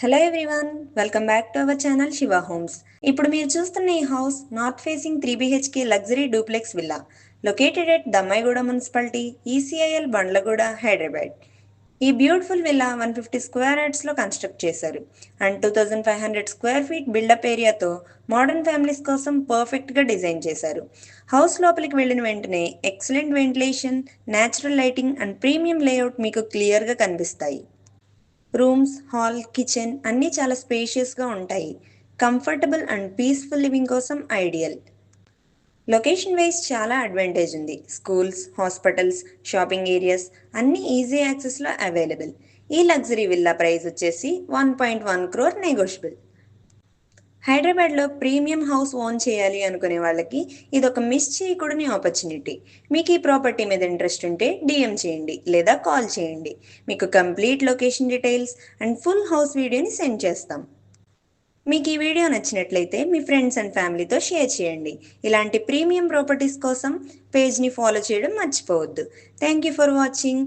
Hello everyone, welcome back to our channel Shiva homes. ఇప్పుడు మీరు చూస్తున్న ఈ house north facing 3 BHK luxury duplex villa located at Dammaiguda municipality, ECIL Bandlaguda, Hyderabad. ఈ beautiful villa 150 square యార్డ్స్లో construct చేశారు and 2500 square feet built up ఏరియాతో modern families కోసం పర్ఫెక్ట్గా డిజైన్ చేశారు. హౌస్ లోపలికి వెళ్ళిన వెంటనే excellent ventilation, natural lighting and premium layout మీకు క్లియర్గా కనిపిస్తాయి. రూమ్స్, హాల్, కిచెన్ అన్నీ చాలా స్పేషియస్గా ఉంటాయి. కంఫర్టబుల్ అండ్ పీస్ఫుల్ లివింగ్ కోసం ఐడియల్. లొకేషన్ వైజ్ చాలా అడ్వాంటేజ్ ఉంది. స్కూల్స్, హాస్పిటల్స్, షాపింగ్ ఏరియాస్ అన్నీ ఈజీ యాక్సెస్లో అవైలబుల్. ఈ లగ్జరీ విల్లా ప్రైస్ వచ్చేసి 1.1 crore నెగోషియబుల్. హైదరాబాద్లో ప్రీమియం హౌస్ ఓన్ చేయాలి అనుకునే వాళ్ళకి ఇదొక మిస్ చేయకూడని ఆపర్చునిటీ. మీకు ఈ ప్రాపర్టీ మీద ఇంట్రెస్ట్ ఉంటే డిఎం చేయండి లేదా కాల్ చేయండి. మీకు complete location details and full house వీడియోని సెండ్ చేస్తాం. మీకు ఈ వీడియో నచ్చినట్లయితే మీ ఫ్రెండ్స్ అండ్ ఫ్యామిలీతో షేర్ చేయండి. ఇలాంటి ప్రీమియం ప్రాపర్టీస్ కోసం పేజ్ని ఫాలో చేయడం మర్చిపోవద్దు. Thank you for watching.